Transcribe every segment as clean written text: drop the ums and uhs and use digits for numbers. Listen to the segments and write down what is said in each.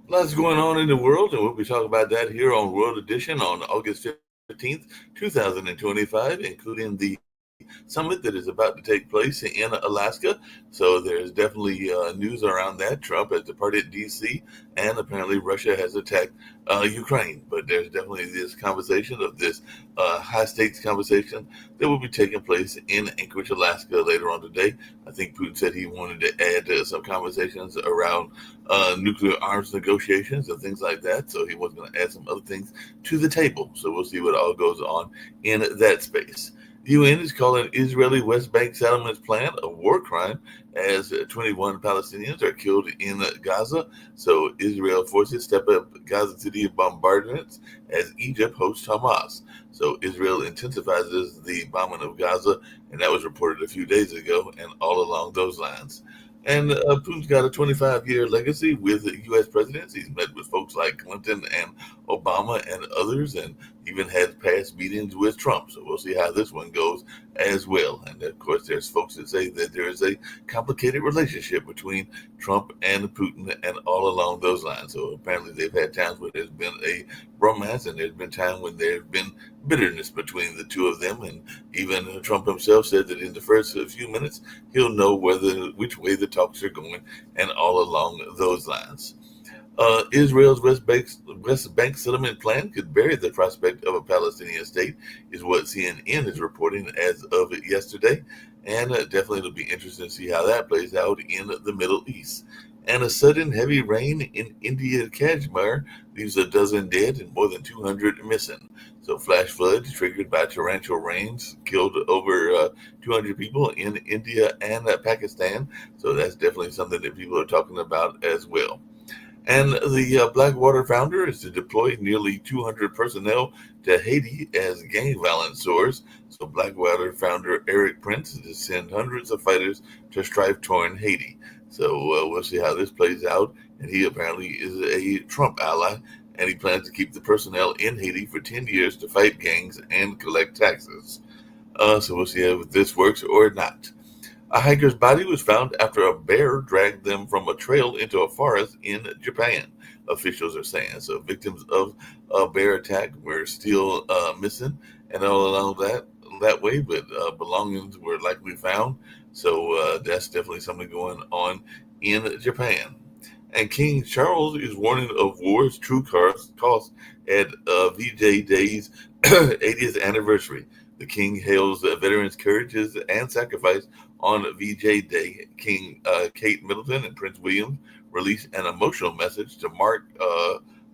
Lots going on in the world, and we'll be talking about that here on World Edition on August 15th, 2025, including the summit that is about to take place in Alaska. So there's definitely news around that. Trump has departed D.C., and apparently Russia has attacked Ukraine. But there's definitely this conversation of this high stakes conversation that will be taking place in Anchorage, Alaska later on today. I think Putin said he wanted to add some conversations around nuclear arms negotiations and things like that. So he was going to add some other things to the table. So we'll see what all goes on in that space. The UN is calling Israeli West Bank settlements plan a war crime as 21 Palestinians are killed in Gaza. So Israel forces step up Gaza City bombardments as Egypt hosts Hamas. So Israel intensifies the bombing of Gaza, and that was reported a few days ago, and all along those lines. And Putin's got a 25-year legacy with U.S. presidents. He's met with folks like Clinton and Obama and others, and even had past meetings with Trump. So we'll see how this one goes as well. And of course, there's folks that say that there is a complicated relationship between Trump and Putin and all along those lines. So apparently, they've had times where there's been a romance, and there's been times when there's been bitterness between the two of them. And even Trump himself said that in the first few minutes, he'll know which way the talks are going, and all along those lines. Israel's West Bank settlement plan could bury the prospect of a Palestinian state, is what CNN is reporting as of yesterday. And definitely it'll be interesting to see how that plays out in the Middle East. And a sudden heavy rain in India Kashmir leaves a dozen dead and more than 200 missing. So flash floods triggered by torrential rains killed over 200 people in India and Pakistan. So that's definitely something that people are talking about as well. And the Blackwater founder is to deploy nearly 200 personnel to Haiti as gang violence soars. So Blackwater founder Eric Prince is to send hundreds of fighters to strife-torn Haiti. So we'll see how this plays out. And he apparently is a Trump ally, and he plans to keep the personnel in Haiti for 10 years to fight gangs and collect taxes. So we'll see if this works or not. A hiker's body was found after a bear dragged them from a trail into a forest in Japan, officials are saying. So victims of a bear attack were still missing and all along that way, but belongings were likely found. So that's definitely something going on in Japan. And King Charles is warning of war's true cost at VJ Day's 80th anniversary. The king hails veterans' courages and sacrifice on VJ Day. King Kate Middleton and Prince William released an emotional message to mark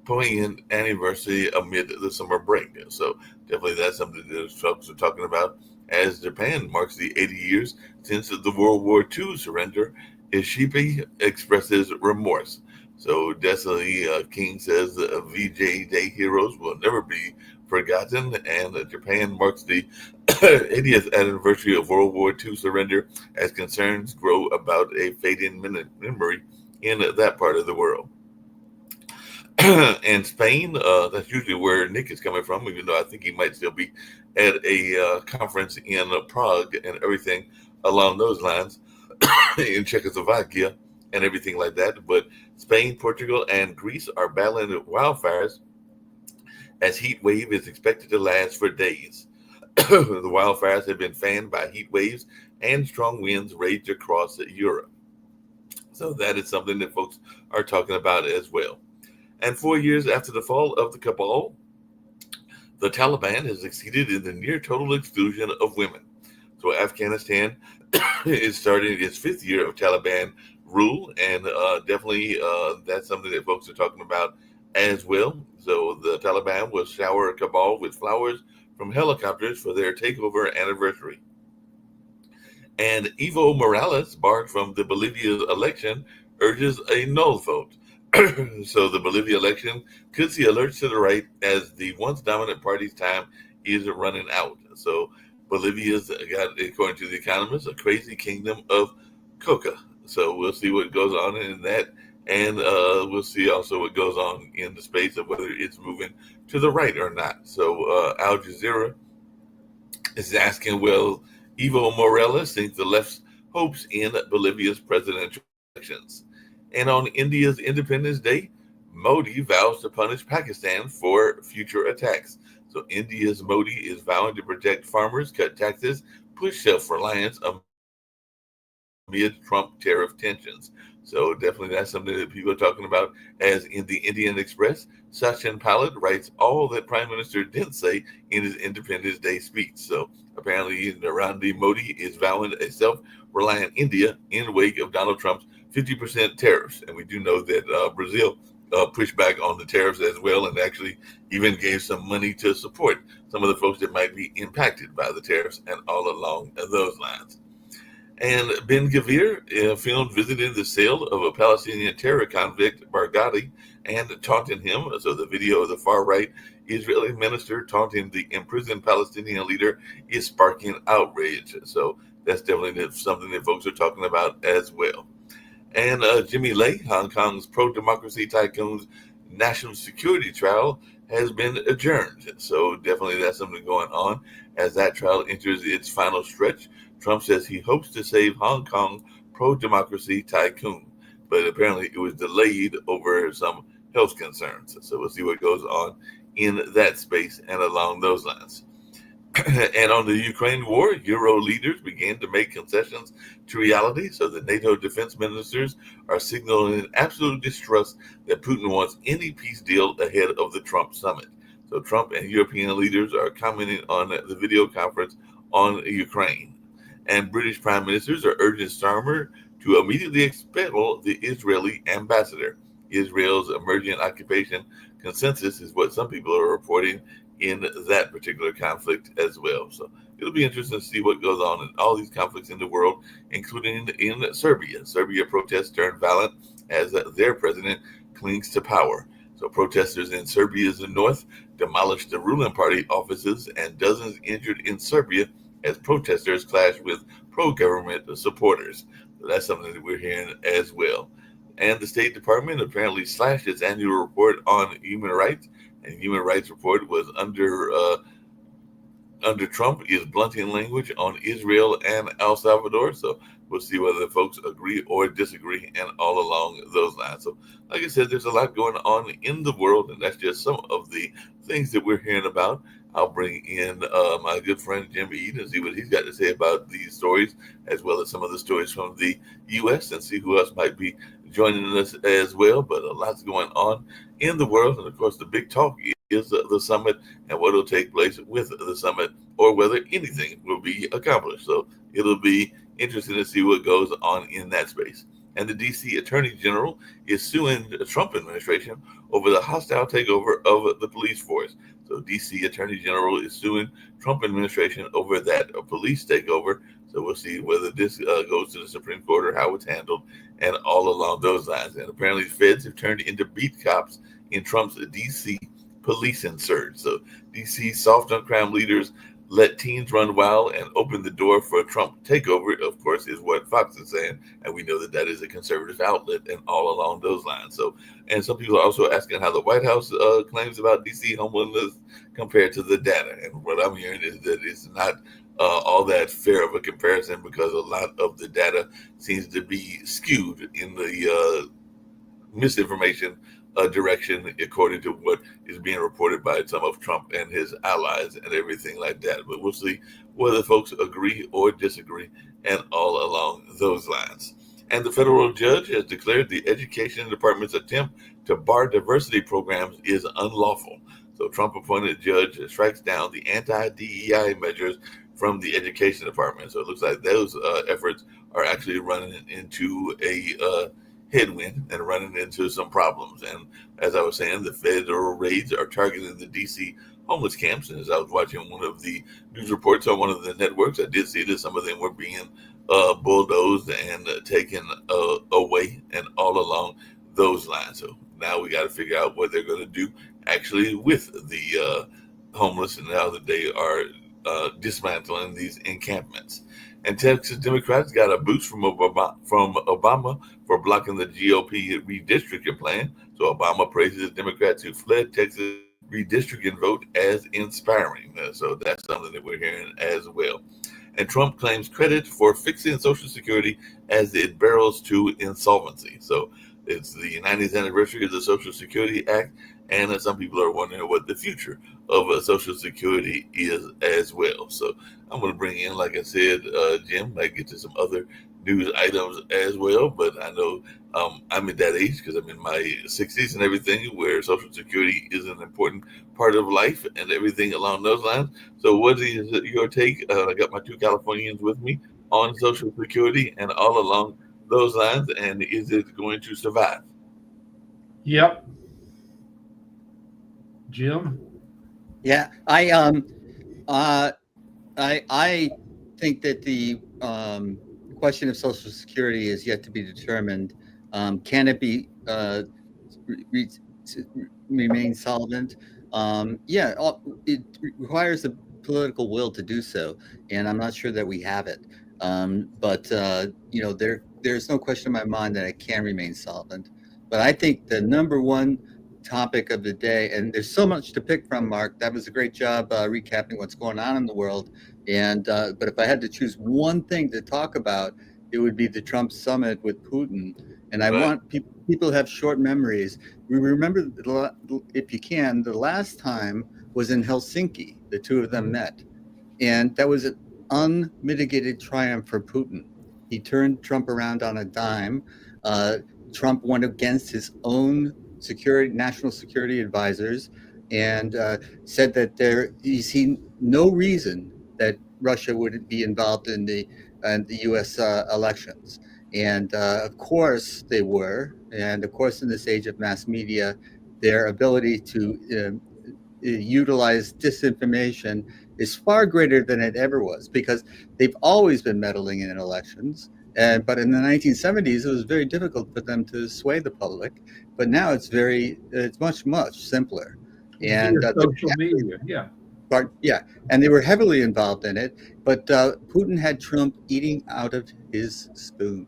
poignant anniversary amid the summer break. So definitely that's something that folks are talking about as Japan marks the 80 years since the World War II surrender. Ishipi expresses remorse. So definitely, King says VJ Day heroes will never be forgotten, and Japan marks the 80th anniversary of World War II surrender as concerns grow about a fading memory in that part of the world. And Spain, that's usually where Nick is coming from, even though I think he might still be at a conference in Prague and everything along those lines, in Czechoslovakia and everything like that. But Spain, Portugal, and Greece are battling wildfires as heat wave is expected to last for days. The wildfires have been fanned by heat waves and strong winds rage across Europe. So that is something that folks are talking about as well. And 4 years after the fall of the cabal, the Taliban has succeeded in the near total exclusion of women. So Afghanistan is starting its fifth year of Taliban rule, and definitely that's something that folks are talking about as well. So the Taliban will shower Kabul with flowers from helicopters for their takeover anniversary. And Evo Morales, barred from the Bolivia election, urges a no vote. So the Bolivia election could see alerts to the right as the once dominant party's time is running out. So Bolivia's got, according to the Economist, a crazy kingdom of coca. So we'll see what goes on in that, and we'll see also what goes on in the space of whether it's moving to the right or not. So Al Jazeera is asking, will Evo Morales think the left's hopes in Bolivia's presidential elections? And on India's Independence Day, Modi vows to punish Pakistan for future attacks. So India's Modi is vowing to protect farmers, cut taxes, push self-reliance amid Trump tariff tensions. So definitely that's something that people are talking about. As in the Indian Express, Sachin Pilot writes all that Prime Minister didn't say in his Independence Day speech. So apparently Narendra Modi is vowing a self-reliant India in wake of Donald Trump's 50% tariffs. And we do know that Brazil pushed back on the tariffs as well, and actually even gave some money to support some of the folks that might be impacted by the tariffs and all along those lines. And Ben Gvir filmed visiting the cell of a Palestinian terror convict, Barghouti, and taunting him. So the video of the far-right Israeli minister taunting the imprisoned Palestinian leader is sparking outrage. So that's definitely something that folks are talking about as well. And Jimmy Lai, Hong Kong's pro-democracy tycoon's national security trial, has been adjourned. So definitely that's something going on as that trial enters its final stretch. Trump says he hopes to save Hong Kong pro-democracy tycoon, but apparently it was delayed over some health concerns. So we'll see what goes on in that space and along those lines. And on the Ukraine war, Euro leaders began to make concessions to reality. So the NATO defense ministers are signaling absolute distrust that Putin wants any peace deal ahead of the Trump summit. So Trump and European leaders are commenting on the video conference on Ukraine. And British prime ministers are urging Starmer to immediately expel the Israeli ambassador. Israel's emerging occupation consensus is what some people are reporting in that particular conflict as well. So it'll be interesting to see what goes on in all these conflicts in the world, including in Serbia. Serbia protests turned violent as their president clings to power. So protesters in Serbia's north demolished the ruling party offices, and dozens injured in Serbia as protesters clashed with pro-government supporters. So that's something that we're hearing as well. And the State Department apparently slashed its annual report on human rights. And human rights report was under Trump is blunting language on Israel and El Salvador. So we'll see whether the folks agree or disagree and all along those lines. So like I said, there's a lot going on in the world, and that's just some of the things that we're hearing about. I'll bring in my good friend Jim Ead and see what he's got to say about these stories, as well as some of the stories from the U.S., and see who else might be joining us as well. But a lot's going on in the world, and of course the big talk is the summit and what will take place with the summit, or whether anything will be accomplished. So it'll be interesting to see what goes on in that space. And the D.C. Attorney General is suing the Trump administration over the hostile takeover of the police force. So D.C. Attorney General is suing Trump administration over that police takeover. So we'll see whether this goes to the Supreme Court or how it's handled and all along those lines. And apparently feds have turned into beat cops in Trump's D.C. policing surge. So D.C. soft on crime leaders let teens run wild and open the door for a Trump takeover, of course, is what Fox is saying. And we know that that is a conservative outlet and all along those lines. So, and some people are also asking how the White House claims about D.C. homelessness compared to the data. And what I'm hearing is that it's not all that fair of a comparison, because a lot of the data seems to be skewed in the misinformation direction, according to what is being reported by some of Trump and his allies and everything like that. But we'll see whether folks agree or disagree and all along those lines. And the federal judge has declared the Education Department's attempt to bar diversity programs is unlawful. So Trump-appointed judge strikes down the anti-DEI measures from the Education Department. So it looks like those efforts are actually running into a headwind and running into some problems. And as I was saying, the federal raids are targeting the DC homeless camps. And as I was watching one of the news reports on one of the networks, I did see that some of them were being bulldozed and taken away and all along those lines. So now we got to figure out what they're going to do actually with the homeless, and now that they are dismantling these encampments. And Texas Democrats got a boost from Obama for blocking the GOP redistricting plan. So Obama praises Democrats who fled Texas redistricting vote as inspiring. So that's something that we're hearing as well. And Trump claims credit for fixing Social Security as it barrels to insolvency. So it's the 90th anniversary of the Social Security Act, and some people are wondering what the future of Social Security is as well. So I'm going to bring in, like I said, Jim, might get to some other news items as well, but I know I'm at that age because I'm in my 60s and everything where Social Security is an important part of life and everything along those lines. So what is your take? I got my two Californians with me on Social Security and all along those lines, and is it going to survive? Yep. Jim? Yeah, uh, I think that the question of Social Security is yet to be determined. Can it be re- remain solvent? Yeah, it requires a political will to do so, and I'm not sure that we have it. But there's no question in my mind that it can remain solvent. But I think the number one topic of the day, and there's so much to pick from, Mark. That was a great job recapping what's going on in the world. And but if I had to choose one thing to talk about, it would be the Trump summit with Putin. And I Right. want people to have short memories. We remember, if you can, the last time was in Helsinki. The two of them met, and that was an unmitigated triumph for Putin. He turned Trump around on a dime. Trump went against his own national security advisors, and said that he seen no reason that Russia would be involved in the U.S. Elections. And of course they were. And of course, in this age of mass media, their ability to utilize disinformation is far greater than it ever was, because they've always been meddling in elections. But in the 1970s, it was very difficult for them to sway the public. But now it's much simpler. And Via social media, yeah. But yeah, and they were heavily involved in it. But Putin had Trump eating out of his spoon.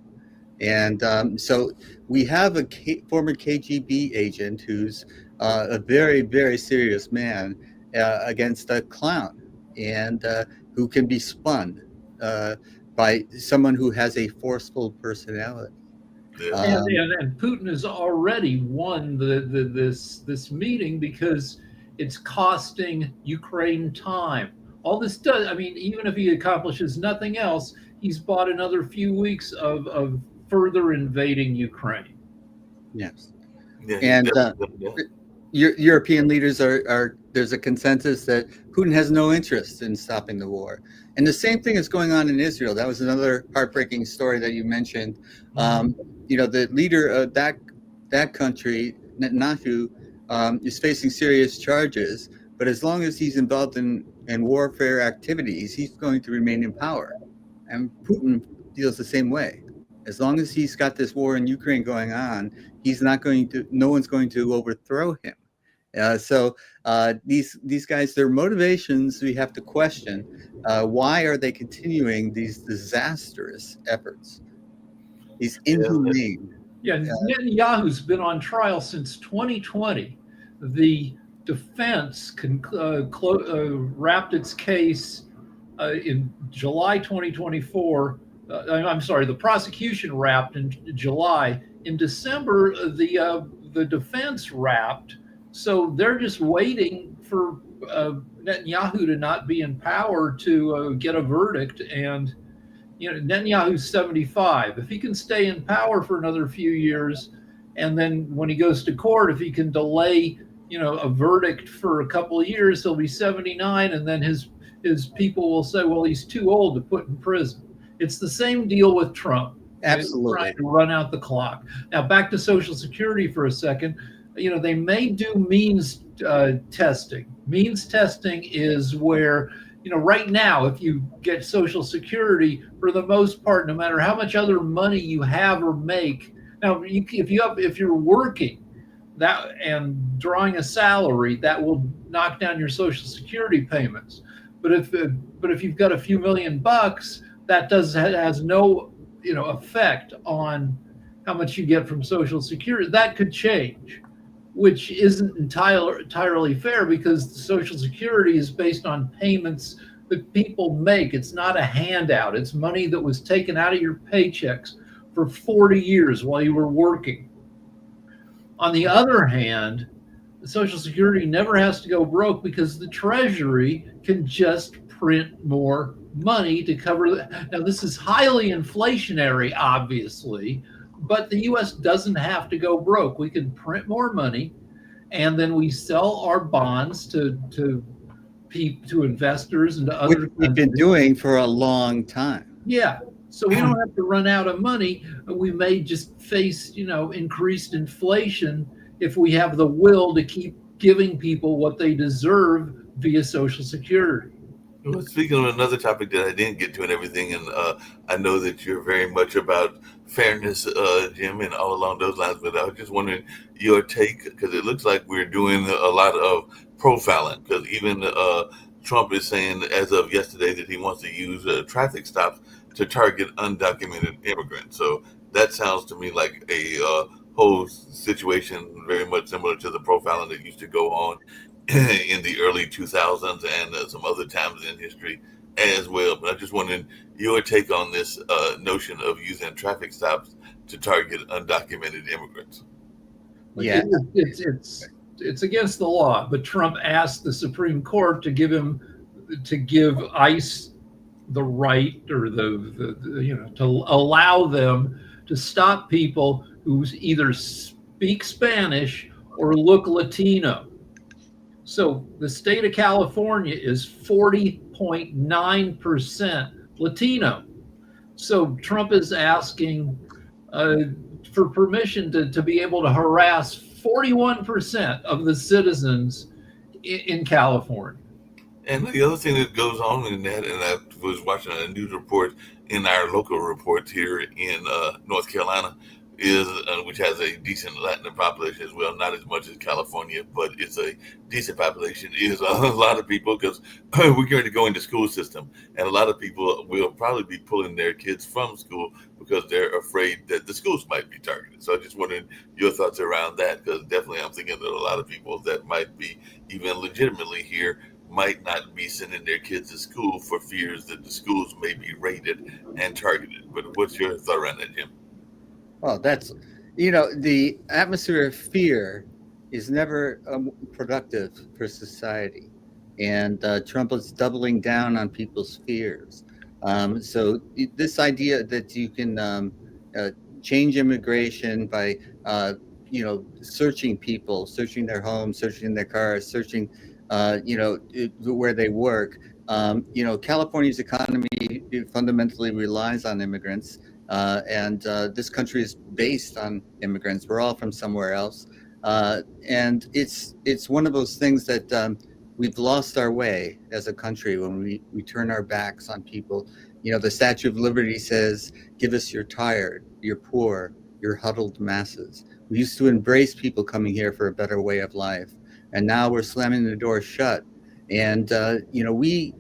And so we have a former KGB agent who's a very, very serious man against a clown, and who can be spun by someone who has a forceful personality. Yeah. And Putin has already won this meeting because it's costing Ukraine time. All this does, I mean, even if he accomplishes nothing else, he's bought another few weeks of further invading Ukraine. Yes. Yeah, And yeah. European leaders there's a consensus that Putin has no interest in stopping the war. And the same thing is going on in Israel. That was another heartbreaking story that you mentioned. The leader of that country, Netanyahu, is facing serious charges, but as long as he's involved in warfare activities, he's going to remain in power. And Putin feels the same way. As long as he's got this war in Ukraine going on, no one's going to overthrow him. So these guys, their motivations, we have to question. Why are they continuing these disastrous efforts? These inhumane. Yeah, Netanyahu's been on trial since 2020. The defense wrapped its case in July 2024. I'm sorry, the prosecution wrapped in July. In December, the defense wrapped. So they're just waiting for Netanyahu to not be in power to get a verdict. And Netanyahu's 75. If he can stay in power for another few years, and then when he goes to court, if he can delay, a verdict for a couple of years, he'll be 79, and then his people will say, well, he's too old to put in prison. It's the same deal with Trump. Absolutely. Trying to run out the clock. Now, back to Social Security for a second. They may do means testing. Means testing is where, right now, if you get Social Security, for the most part, no matter how much other money you have or make, now if you're working that and drawing a salary, that will knock down your Social Security payments. But if you've got a few $1,000,000, that has no effect on how much you get from Social Security. That could change, which isn't entirely fair, because the Social Security is based on payments that people make. It's not a handout. It's money that was taken out of your paychecks for 40 years while you were working. On the other hand, Social Security never has to go broke because the Treasury can just print more money to cover that. Now, this is highly inflationary, obviously, but the US doesn't have to go broke. We can print more money, and then we sell our bonds to investors and to Which other we've been doing for a long time. Yeah. So we don't have to run out of money. We may just face, increased inflation if we have the will to keep giving people what they deserve via Social Security. Well, speaking of another topic that I didn't get to and everything, and I know that you're very much about fairness, Jim, and all along those lines, but I was just wondering your take, because it looks like we're doing a lot of profiling, because even Trump is saying as of yesterday that he wants to use traffic stops to target undocumented immigrants. So that sounds to me like a whole situation very much similar to the profiling that used to go on in the early 2000s and some other times in history as well. But I'm just wondering your take on this notion of using traffic stops to target undocumented immigrants. Yeah, It's against the law, but Trump asked the Supreme Court to give ICE the right, or to allow them to stop people who either speak Spanish or look Latino. So the state of California is 40.9% Latino. So Trump is asking for permission to be able to harass 41% of the citizens in California. And the other thing that goes on in that, and I was watching a news report in our local report here in North Carolina, is which has a decent Latin population as well, not as much as California, but it's a decent population, is a lot of people, because we're going to go into school system, and a lot of people will probably be pulling their kids from school because they're afraid that the schools might be targeted. So I just wondering your thoughts around that, because definitely I'm thinking that a lot of people that might be even legitimately here might not be sending their kids to school for fears that the schools may be raided and targeted. But what's your thought around that, Jim? Well, that's, the atmosphere of fear is never productive for society. And Trump is doubling down on people's fears. So this idea that you can change immigration by, searching people, searching their homes, searching their cars, searching, where they work. California's economy fundamentally relies on immigrants. And this country is based on immigrants. We're all from somewhere else. And it's one of those things that we've lost our way as a country when we turn our backs on people. The Statue of Liberty says, give us your tired, your poor, your huddled masses. We used to embrace people coming here for a better way of life. And now we're slamming the door shut. And, we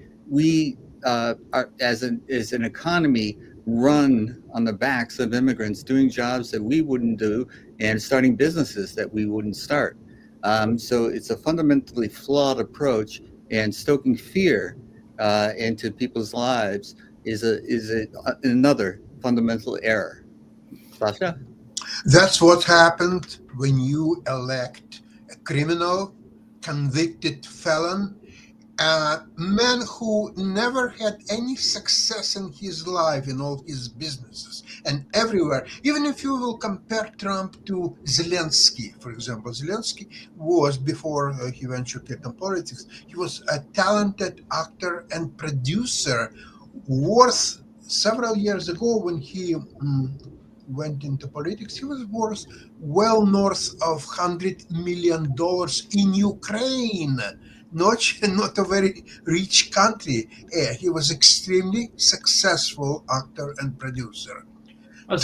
are, as an economy, run on the backs of immigrants doing jobs that we wouldn't do and starting businesses that we wouldn't start. So it's a fundamentally flawed approach, and stoking fear into people's lives is another fundamental error. Sasha? That's what happened when you elect a criminal, convicted felon, a man who never had any success in his life, in all his businesses and everywhere. Even if you will compare Trump to Zelensky, for example, Zelensky was, before he ventured into politics, he was a talented actor and producer, worth, several years ago when he went into politics, he was worth well north of $100 million in Ukraine. Not a very rich country. He was extremely successful actor and producer. A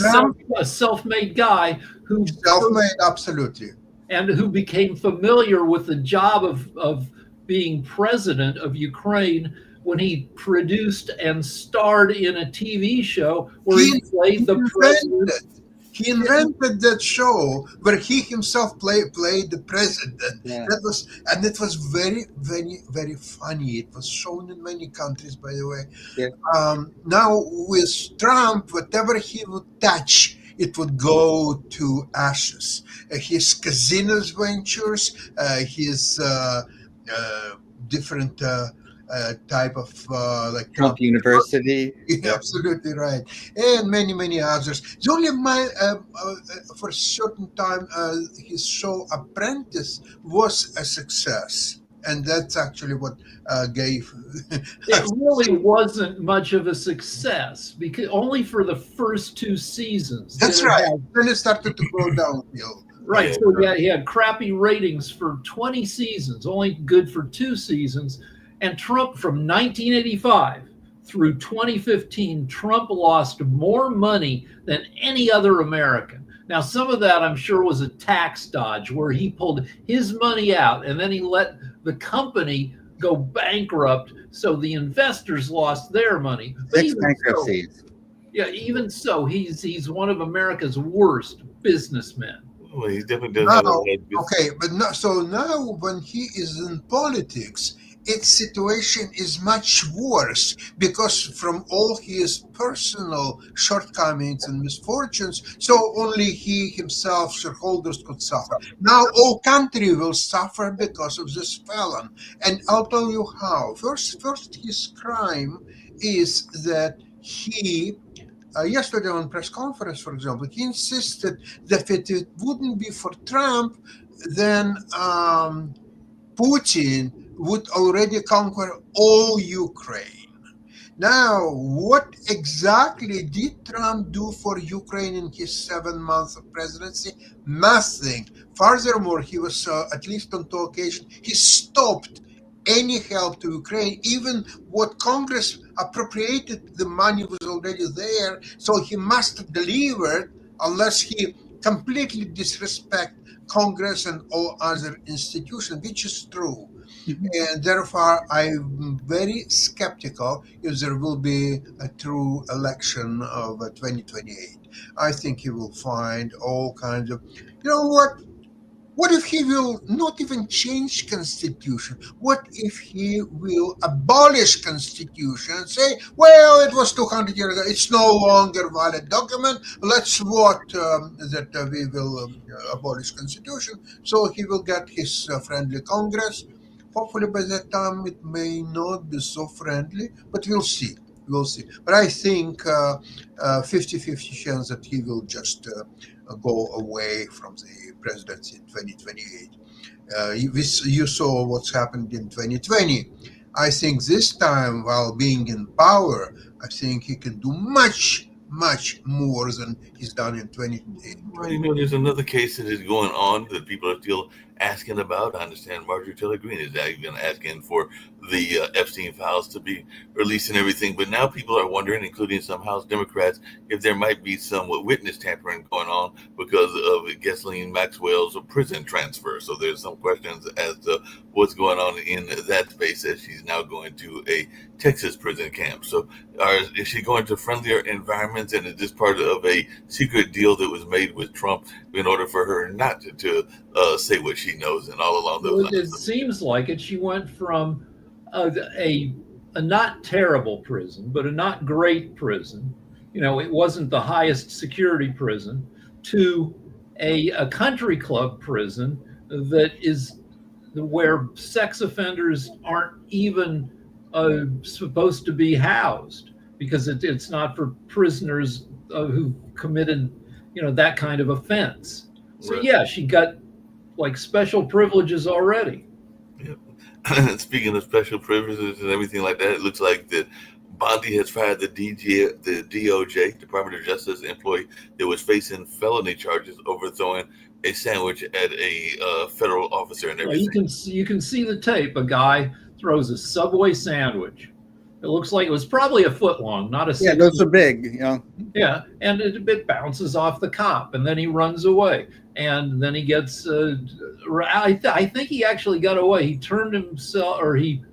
self-made guy who self-made, absolutely, and who became familiar with the job of being president of Ukraine when he produced and starred in a TV show where he played the president. He invented that show where he himself played the president. Yeah. It was very, very, very funny. It was shown in many countries, by the way. Yeah. Now with Trump, whatever he would touch, it would go to ashes. His casinos ventures, his different type of like Trump University. yeah, absolutely right, and many others. The only for a certain time, his show Apprentice was a success, and that's actually what gave. It really wasn't much of a success because only for the first 2 seasons. That's did it right. have- Then it started to go downhill. Right. Yeah. So yeah, he had crappy ratings for 20 seasons, only good for 2 seasons. And Trump from 1985 through 2015, Trump lost more money than any other American. Now, some of that I'm sure was a tax dodge where he pulled his money out and then he let the company go bankrupt. So the investors lost their money. But 6 even so- bankruptcies. yeah, even so, he's one of America's worst businessmen. Well, he definitely doesn't have a Now, lot of business. okay, but no, so now when he is in politics, its situation is much worse because from all his personal shortcomings and misfortunes, so only he himself, shareholders, could suffer. Now all country will suffer because of this felon, and I'll tell you how. First, his crime is that he. Yesterday on press conference, for example, he insisted that if it wouldn't be for Trump, then Putin would already conquer all Ukraine. Now, what exactly did Trump do for Ukraine in his 7 months of presidency? Nothing. Furthermore, he was, at least on 2 occasions, he stopped any help to Ukraine. Even what Congress appropriated, the money was already there, so he must have delivered unless he completely disrespect Congress and all other institutions, which is true. And therefore, I'm very skeptical if there will be a true election of 2028. I think he will find all kinds of, you know what? What if he will not even change constitution? What if he will abolish constitution and say, well, it was 200 years ago, it's no longer valid document, let's vote that we will abolish constitution. So he will get his friendly Congress. Hopefully by that time it may not be so friendly, but we'll see. We'll see. But I think 50-50 chance that he will just go away from the presidency in 2028. You saw what's happened in 2020. I think this time, while being in power, I think he can do much more than he's done in 2020. Well, you know, there's another case that is going on that people are still asking about. I understand Marjorie Taylor Greene is even asking for the Epstein files to be released and everything. But now people are wondering, including some House Democrats, if there might be some witness tampering going on because of Ghislaine Maxwell's prison transfer. So there's some questions as to what's going on in that space as she's now going to a Texas prison camp. So is she going to friendlier environments, and is this part of a secret deal that was made with Trump in order for her not to say what she knows and all along those Well, it lines? seems like it. She went from a not terrible prison, but a not great prison. You know, it wasn't the highest security prison, to a country club prison that is where sex offenders aren't even supposed to be housed because it's not for prisoners who committed, that kind of offense. So Right. yeah, she got like special privileges already. Speaking of special privileges and everything like that, it looks like that Bondi has fired the DOJ, Department of Justice employee that was facing felony charges overthrowing a sandwich at a federal officer and everything. You can see the tape. A guy throws a Subway sandwich. It looks like it was probably a foot long, not a. Yeah, those are big. Yeah, and it bounces off the cop, and then he runs away, and then he gets. I think he actually got away. He turned himself, or he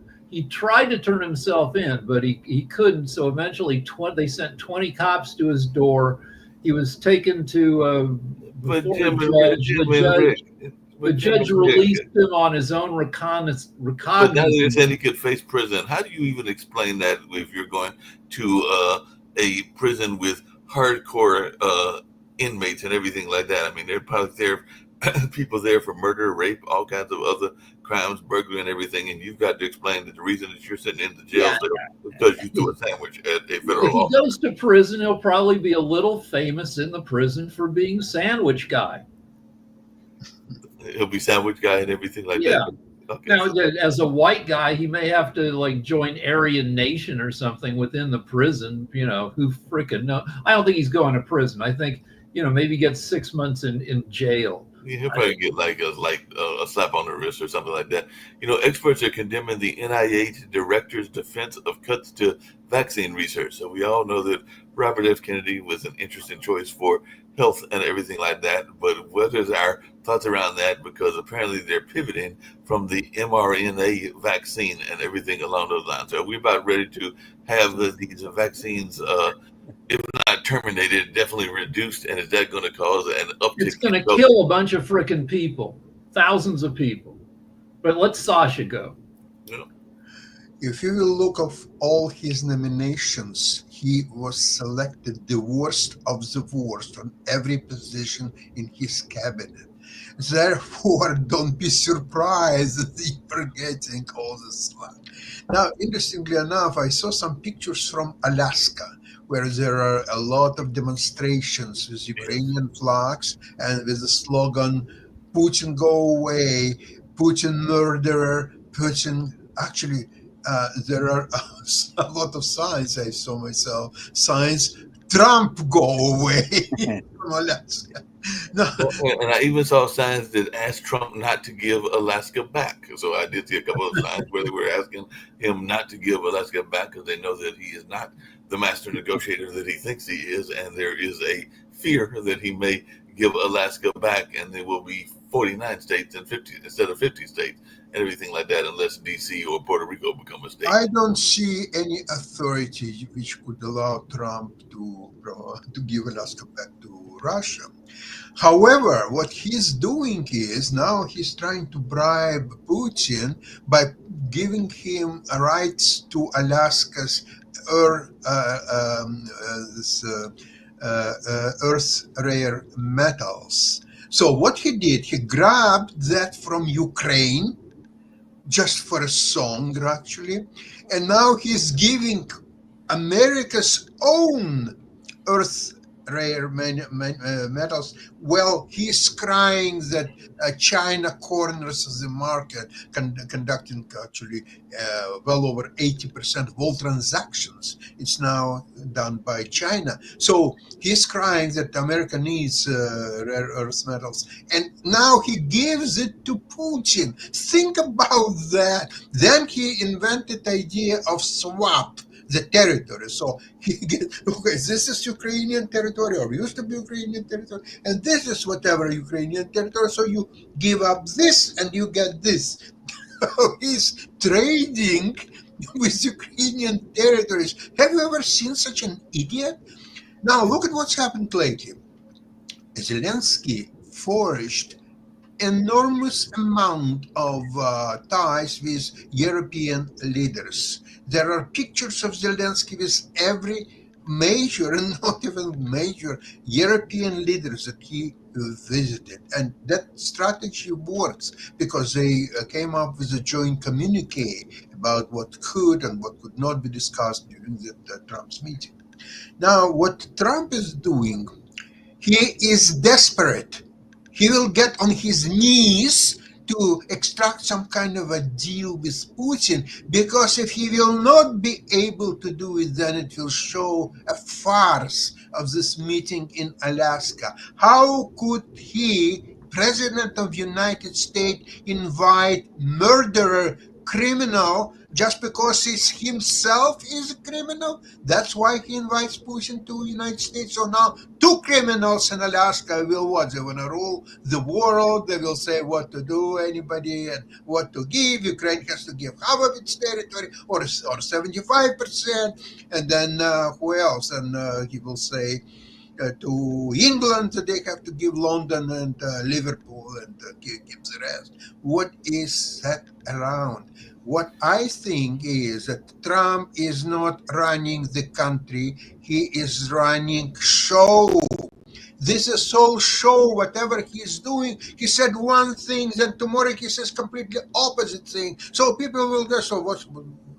tried to turn himself in, but he couldn't. So eventually, they sent 20 cops to his door. He was taken to. But The judge released him on his own reconnaissance. But now they're saying he could face prison. How do you even explain that if you're going to a prison with hardcore inmates and everything like that. I mean, they're probably there, people there for murder, rape, all kinds of other crimes, burglary, and everything. And you've got to explain that the reason that you're sitting in the jail cell is because you threw a sandwich at a If federal he officer. goes to prison, he'll probably be a little famous in the prison for being sandwich guy. He'll be sandwich guy and everything like Yeah. that. Okay. Now, as a white guy, he may have to like join Aryan Nation or something within the prison. You know, who freaking know? I don't think he's going to prison. I think, you know, maybe get 6 months in jail. Yeah, he'll probably get like a slap on the wrist or something like that. You know, experts are condemning the NIH director's defense of cuts to vaccine research. So we all know that Robert F. Kennedy was an interesting choice for health and everything like that. But what is our thoughts around that? Because apparently they're pivoting from the mRNA vaccine and everything along those lines. So we're about ready to have these vaccines, if not terminated, definitely reduced. And is that going to cause an uptick? It's going to kill a bunch of freaking people, thousands of people. But let Sasha go. Yeah. If you will look of all his nominations, he was selected the worst of the worst on every position in his cabinet. Therefore, don't be surprised that they're getting all the slack. Now, interestingly enough, I saw some pictures from Alaska, where there are a lot of demonstrations with Ukrainian flags and with the slogan, Putin go away, Putin murderer, Putin. Actually, there are a lot of signs, I saw myself, signs, Trump go away from Alaska. No. And I even saw signs that asked Trump not to give Alaska back. So I did see a couple of signs where they were asking him not to give Alaska back because they know that he is not the master negotiator that he thinks he is. And there is a fear that he may give Alaska back and there will be 49 states and 50 instead of 50 states and everything like that, unless DC or Puerto Rico become a state. I don't see any authority which could allow Trump to give Alaska back to Russia. However, what he's doing is now he's trying to bribe Putin by giving him rights to Alaska's earth rare metals. So what he did, he grabbed that from Ukraine just for a song, actually, and now he's giving America's own earth rare metals. Well, he's crying that China corners the market, conducting actually well over 80% of all transactions. It's now done by China. So he's crying that America needs rare earth metals. And now he gives it to Putin. Think about that. Then he invented the idea of swap the territory. So he gets, okay, this is Ukrainian territory or used to be Ukrainian territory, and this is whatever Ukrainian territory. So you give up this and you get this. He's trading with Ukrainian territories. Have you ever seen such an idiot? Now look at what's happened lately. Zelensky forged enormous amount of ties with European leaders. There are pictures of Zelensky with every major and not even major European leaders that he visited. And that strategy works because they came up with a joint communique about what could and what could not be discussed during the Trump's meeting. Now, what Trump is doing, he is desperate. He will get on his knees to extract some kind of a deal with Putin, because if he will not be able to do it, then it will show a farce of this meeting in Alaska. How could he, President of the United States, invite murderer, criminal, just because he himself is a criminal? That's why he invites Putin to the United States. So now two criminals in Alaska will what? They want to rule the world. They will say what to do, anybody, and what to give. Ukraine has to give half of its territory or 75%. And then who else? And he will say to England that they have to give London and Liverpool and keep the rest. What is that around? What I think is that Trump is not running the country. He is running show. This is all show. Whatever he's doing, he said one thing, then tomorrow he says completely opposite thing. So people will go, so what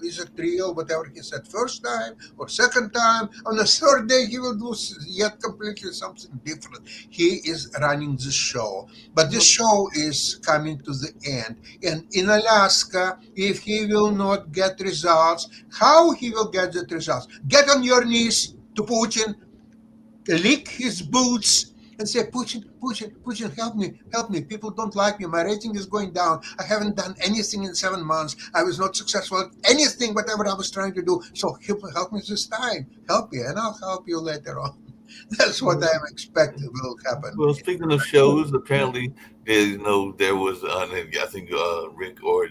is it real? Whatever he said first time or second time, on the third day he will do yet completely something different. He is running the show, but this show is coming to the end. And in Alaska, if he will not get results, how he will get the results? Get on your knees to Putin, lick his boots, and say, Putin, help me. People don't like me. My rating is going down. I haven't done anything in 7 months. I was not successful at anything, whatever I was trying to do. So help me this time. Help me, and I'll help you later on. That's what I'm expecting will happen. Well, speaking of shows, apparently, there was, I think Rick or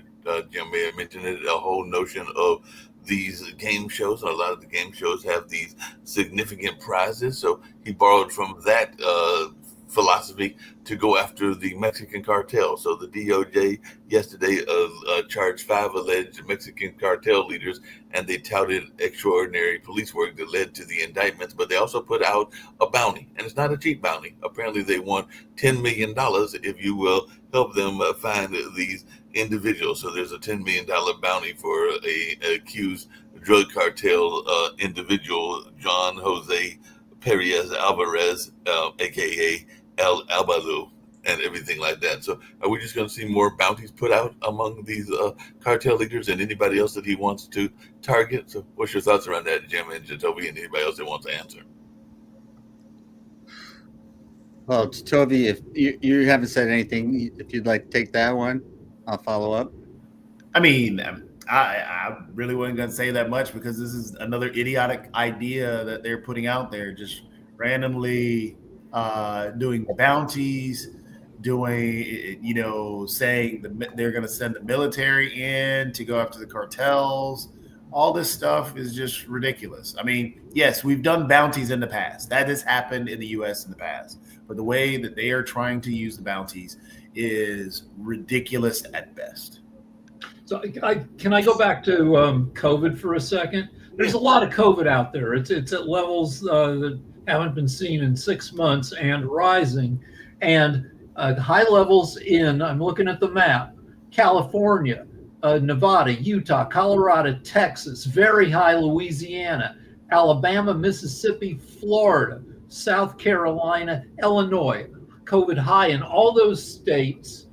Jim may have mentioned it, a whole notion of these game shows. A lot of the game shows have these significant prizes. So he borrowed from that philosophy to go after the Mexican cartel. So the DOJ yesterday charged 5 alleged Mexican cartel leaders, and they touted extraordinary police work that led to the indictments, but they also put out a bounty, and it's not a cheap bounty. Apparently they want $10 million if you will help them find these individuals. So there's a $10 million bounty for a accused drug cartel individual, John Jose Perez Alvarez, aka El Albalu, and everything like that. So are we just going to see more bounties put out among these cartel leaders and anybody else that he wants to target? So what's your thoughts around that, Jim and Jacoby, and anybody else that wants to answer? Well, Jacoby, if you haven't said anything, if you'd like to take that one, I'll follow up. I mean, I really wasn't going to say that much because this is another idiotic idea that they're putting out there, just randomly doing bounties, saying they're going to send the military in to go after the cartels. All this stuff is just ridiculous. I mean, yes, we've done bounties in the past. That has happened in the U.S. in the past. But the way that they are trying to use the bounties is ridiculous at best. So can I go back to COVID for a second? There's a lot of COVID out there. It's at levels that haven't been seen in 6 months and rising. And high levels I'm looking at the map, California, Nevada, Utah, Colorado, Texas, very high Louisiana, Alabama, Mississippi, Florida, South Carolina, Illinois, COVID high in all those states.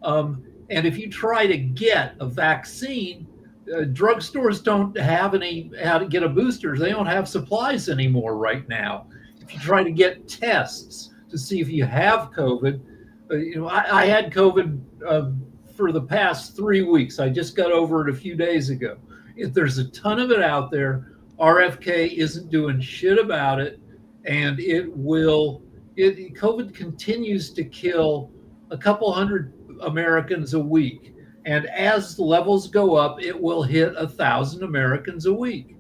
And if you try to get a vaccine, drugstores don't have how to get a booster. They don't have supplies anymore right now. If you try to get tests to see if you have COVID, I had COVID for the past 3 weeks. I just got over it a few days ago. If there's a ton of it out there, RFK isn't doing shit about it, and COVID continues to kill a couple hundred Americans a week. And as the levels go up, it will hit 1,000 Americans a week.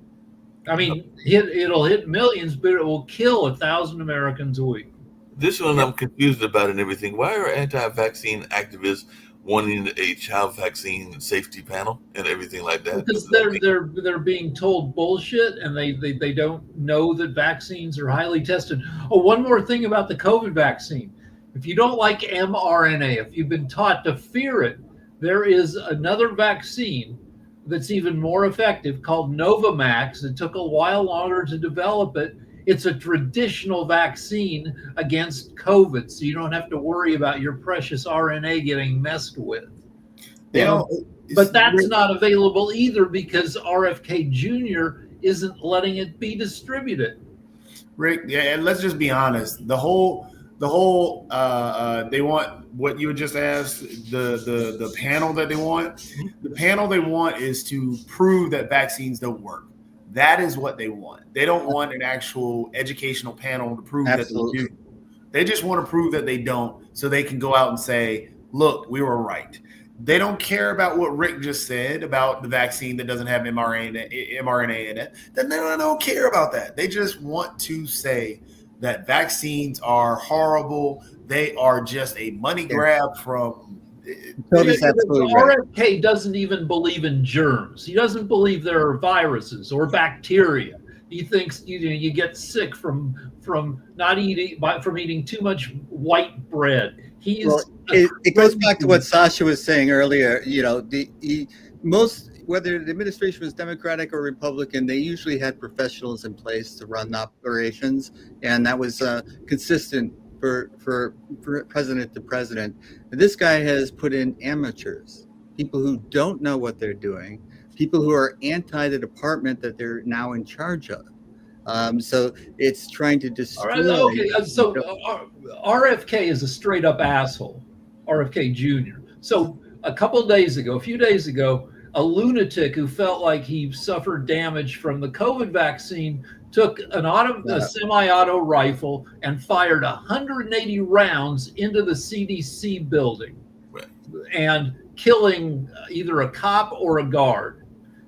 I mean, it'll hit millions, but it will kill 1,000 Americans a week. This one I'm confused about and everything. Why are anti-vaccine activists wanting a child vaccine safety panel and everything like that? Because they're being told bullshit, and they don't know that vaccines are highly tested. Oh, one more thing about the COVID vaccine. If you don't like mRNA, if you've been taught to fear it, there is another vaccine that's even more effective called Novavax. It took a while longer to develop it. It's a traditional vaccine against COVID, so you don't have to worry about your precious RNA getting messed with. But that's not available either because RFK Jr. isn't letting it be distributed. Rick, yeah, and let's just be honest. The whole they want what you just asked, the panel that they want. The panel they want is to prove that vaccines don't work. That is what they want. They don't want an actual educational panel to prove that they do. They just want to prove that they don't, so they can go out and say, look, we were right. They don't care about what Rick just said about the vaccine that doesn't have mRNA in it. Then they don't care about that. They just want to say that vaccines are horrible. They are just a money grab from. RFK doesn't even believe in germs. He doesn't believe there are viruses or bacteria. He thinks you get sick from not eating from eating too much white bread. He's Well, it goes back to what Sasha was saying earlier. You know, most, whether the administration was Democratic or Republican, they usually had professionals in place to run operations, and that was consistent for president to president. This guy has put in amateurs, people who don't know what they're doing, people who are anti the department that they're now in charge of. So it's trying to destroy. All right, okay, so RFK is a straight up asshole, RFK Jr. So a few days ago, a lunatic who felt like he suffered damage from the COVID vaccine took a semi-auto rifle and fired 180 rounds into the CDC building, and killing either a cop or a guard.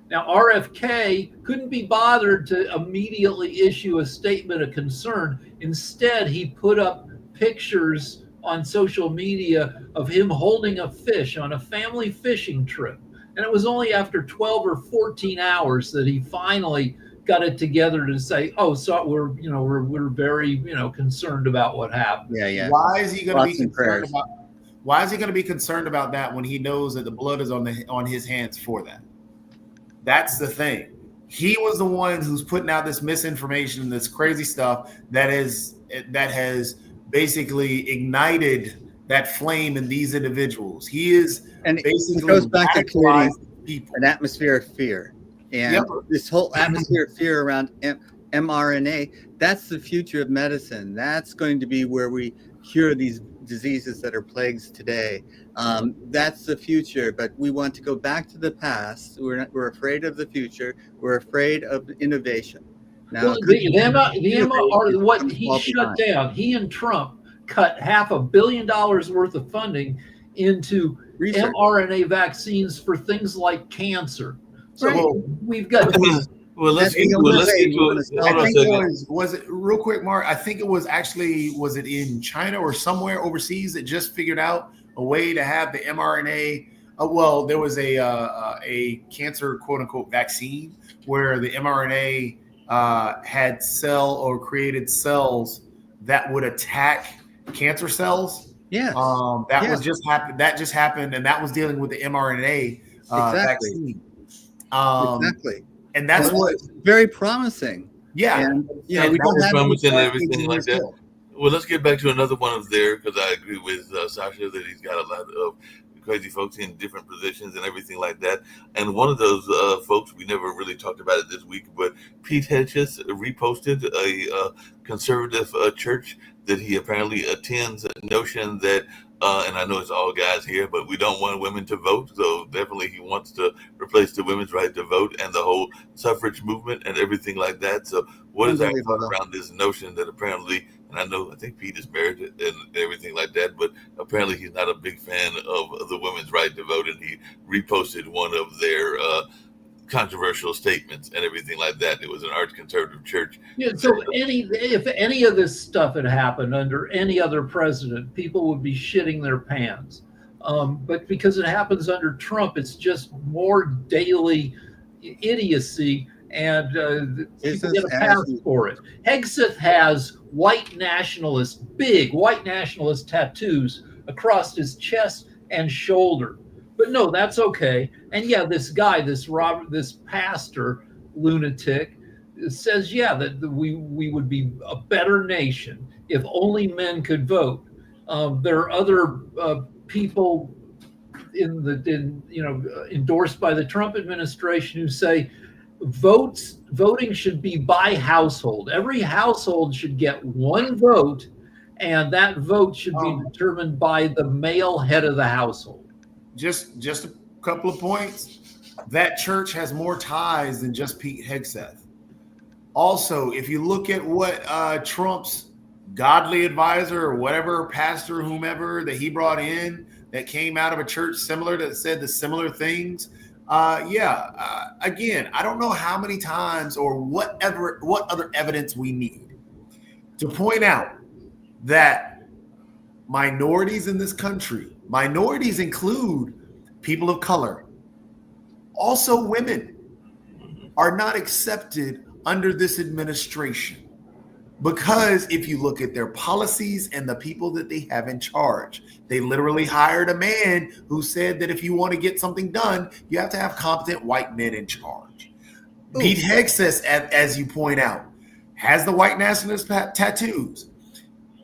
Now, RFK couldn't be bothered to immediately issue a statement of concern. Instead, he put up pictures on social media of him holding a fish on a family fishing trip. And it was only after 12 or 14 hours that he finally got it together to say, "Oh, so we're very concerned about what happened." Yeah. Why is he going to be concerned about? Why is he going to be concerned about that when he knows that the blood is on his hands for that? That's the thing. He was the one who's putting out this misinformation, this crazy stuff that has basically ignited that flame in these individuals. He is, and basically it goes back to creating people. An atmosphere of fear. And this whole atmosphere of fear around mRNA, that's the future of medicine. That's going to be where we cure these diseases that are plagues today. That's the future, but we want to go back to the past. We're afraid of the future. We're afraid of innovation. Now, what he shut down, he and Trump cut $500 million worth of funding into research. mRNA vaccines for things like cancer. So we've got. Was it real quick, Mark? I think it was it in China or somewhere overseas that just figured out a way to have the mRNA. There was a cancer quote unquote vaccine where the mRNA had created cells that would attack cancer cells. Yeah. That just happened, and that was dealing with the mRNA vaccine. Exactly. And that's very promising. Yeah. And we don't have promising everything like that. Well, let's get back to another one of there, because I agree with Sasha that he's got a lot of crazy folks in different positions and everything like that. And one of those folks, we never really talked about it this week, but Pete Hegseth reposted a conservative church that he apparently attends, a notion that and I know it's all guys here, but we don't want women to vote. So definitely he wants to replace the women's right to vote and the whole suffrage movement and everything like that. So what is our thought around this notion that apparently, and I think Pete is married and everything like that, but apparently he's not a big fan of the women's right to vote, and he reposted one of their controversial statements and everything like that. It was an arch conservative church. Yeah, so if any of this stuff had happened under any other president, people would be shitting their pants. But because it happens under Trump, it's just more daily idiocy, and people get a pass for it. Hegseth has big white nationalist tattoos across his chest and shoulder. But no, that's okay. And yeah, this guy, this pastor lunatic, says, that we would be a better nation if only men could vote. There are other people endorsed by the Trump administration who say voting should be by household. Every household should get one vote, and that vote should be determined by the male head of the household. Just a couple of points. That church has more ties than just Pete Hegseth. Also, if you look at what Trump's godly advisor or whatever pastor, whomever that he brought in that came out of a church similar that said the similar things. Again, I don't know how many times or what other evidence we need to point out that minorities in this country, minorities include people of color, also women, are not accepted under this administration. Because if you look at their policies and the people that they have in charge, they literally hired a man who said that if you want to get something done, you have to have competent white men in charge. Ooh. Pete Hegseth, as you point out, has the white nationalist tattoos.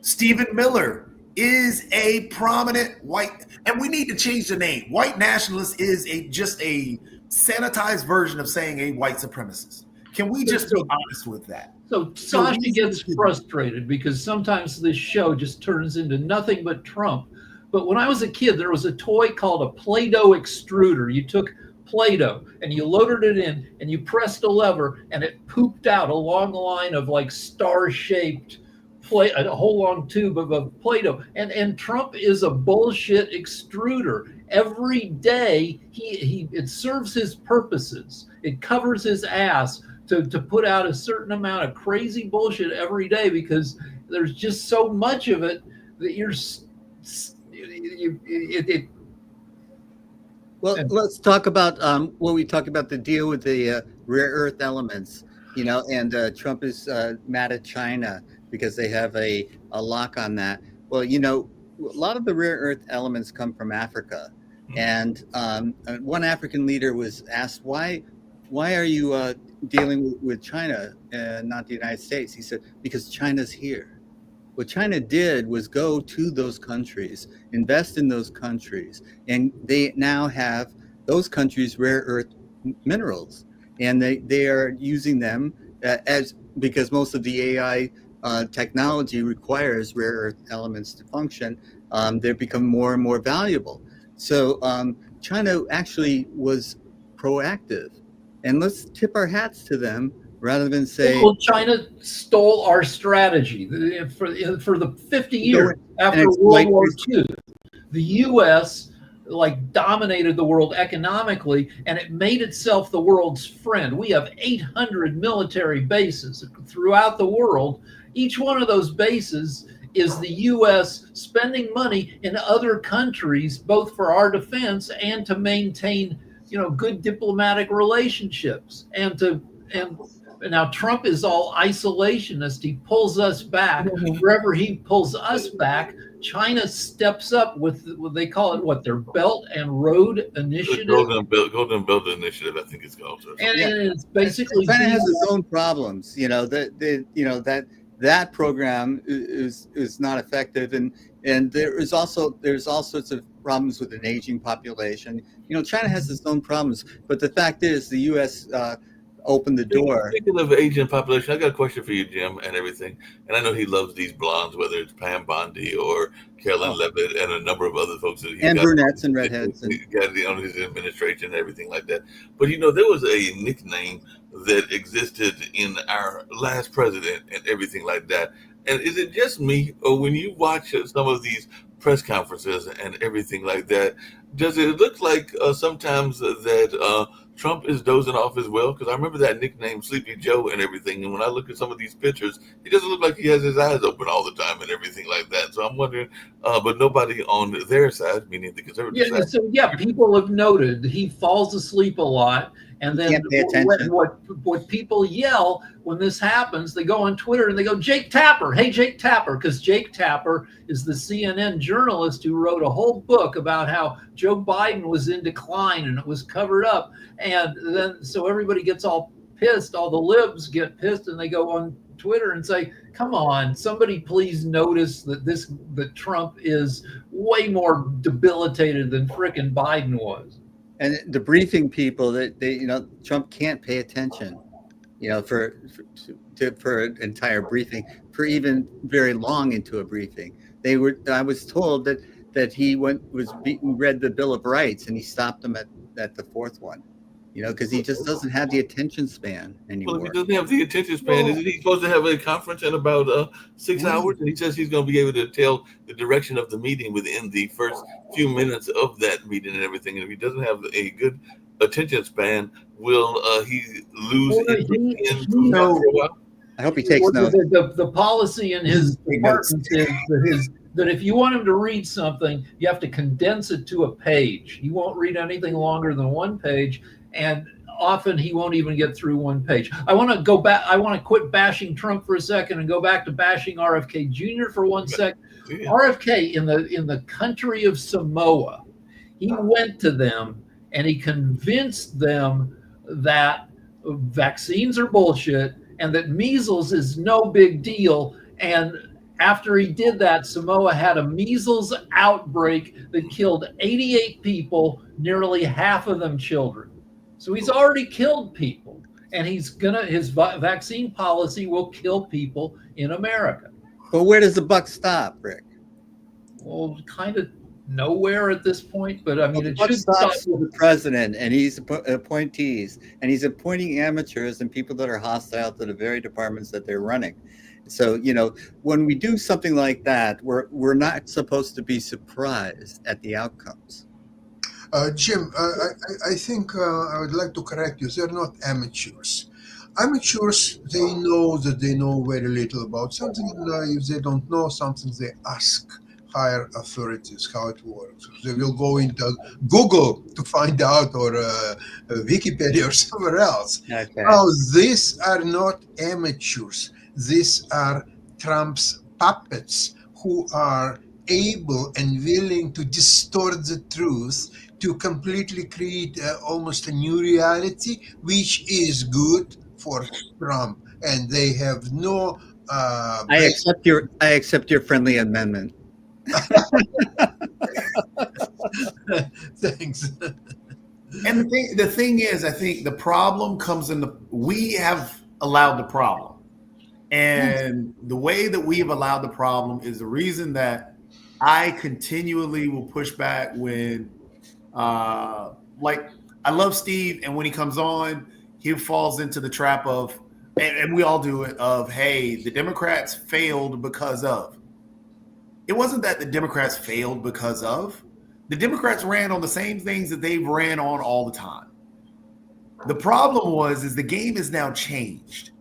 Stephen Miller is a prominent white, and we need to change the name. White nationalist is just a sanitized version of saying a white supremacist. Can we just be honest with that? So Sasha gets frustrated because sometimes this show just turns into nothing but Trump. But when I was a kid, there was a toy called a Play-Doh extruder. You took Play-Doh and you loaded it in and you pressed a lever and it pooped out a long line of like star-shaped a whole long tube of Play-Doh. And Trump is a bullshit extruder. Every day it serves his purposes. It covers his ass to put out a certain amount of crazy bullshit every day because there's just so much of it that Well, let's talk about when we talk about the deal with the rare earth elements, and Trump is mad at China because they have a lock on that. Well, a lot of the rare earth elements come from Africa. And one African leader was asked, why are you dealing with China and not the United States? He said, because China's here. What China did was go to those countries, invest in those countries, and they now have those countries' rare earth minerals. And they are using them because most of the AI technology requires rare earth elements to function. They've become more and more valuable. So China actually was proactive. And let's tip our hats to them rather than say... Well, China stole our strategy. For the 50 years after World War II, the U.S. dominated the world economically, and it made itself the world's friend. We have 800 military bases throughout the world. Each one of those bases is the U.S. spending money in other countries, both for our defense and to maintain good diplomatic relationships. And now Trump is all isolationist. He pulls us back. Wherever he pulls us back, China steps up with what they call it, their Belt and Road Initiative. Golden Belt Initiative, I think it's called. And it's basically China has its own problems. That program is not effective, and there's all sorts of problems with an aging population. China has its own problems, but the fact is the U.S. Opened the door. Speaking of aging population, I got a question for you, Jim, and everything. And I know he loves these blondes, whether it's Pam Bondi or Carolyn Levitt and a number of other folks that he brunettes and redheads. He got on his administration and everything like that. But there was a nickname that existed in our last president and everything like that. And is it just me, or when you watch some of these press conferences and everything like that, does it look like sometimes that Trump is dozing off as well? Because I remember that nickname Sleepy Joe and everything. And when I look at some of these pictures, he doesn't look like he has his eyes open all the time and everything like that. So I'm wondering, but nobody on their side, meaning the conservative side. So people have noted he falls asleep a lot. And then what people yell when this happens, they go on Twitter and they go, Jake Tapper, hey, Jake Tapper, because Jake Tapper is the CNN journalist who wrote a whole book about how Joe Biden was in decline and it was covered up. And then so everybody gets all pissed, all the libs get pissed, and they go on Twitter and say, come on, somebody please notice that Trump is way more debilitated than frickin' Biden was. And the briefing people that Trump can't pay attention, for an entire briefing, for even very long into a briefing. I was told that he read the Bill of Rights and he stopped them at the fourth one, because he just doesn't have the attention span anymore. Well, if he doesn't have the attention span, isn't he supposed to have a conference in about 6 hours? And he says he's going to be able to tell the direction of the meeting within the first few minutes of that meeting and everything. And if he doesn't have a good attention span, will he lose interest in for a while? I hope he takes notes. The policy in his department is that if you want him to read something, you have to condense it to a page. He won't read anything longer than one page. And often he won't even get through one page. I want to go back. I want to quit bashing Trump for a second and go back to bashing RFK Jr. for 1 second. Yeah. RFK in the country of Samoa, he went to them and he convinced them that vaccines are bullshit and that measles is no big deal. And after he did that, Samoa had a measles outbreak that killed 88 people, nearly half of them children. So he's already killed people, and his vaccine policy will kill people in America. But where does the buck stop, Rick? Well, kind of nowhere at this point, but I mean, it Buck should stop. stops with the president and he's appointees, and he's appointing amateurs and people that are hostile to the very departments that they're running. So, you know, when we do something like that, we're not supposed to be surprised at the outcomes. Jim, I think I would like to correct you. They're not amateurs. Amateurs, they know that they know very little about something. If they don't know something, they ask higher authorities how it works. They will go into Google to find out, or Wikipedia or somewhere else. Okay. Now, these are not amateurs. These are Trump's puppets who are able and willing to distort the truth to completely create almost a new reality, which is good for Trump. And they have no. I accept your friendly amendment. Thanks. And the thing is, I think the problem comes in we have allowed the problem. And the way that we have allowed the problem is the reason that I continually will push back when, like, I love Steve, and when he comes on, he falls into the trap of, and we all do it, of, hey, the Democrats failed because of. It wasn't that the Democrats failed because of. The Democrats ran on the same things that they ran on all the time. The problem is the game is now changed.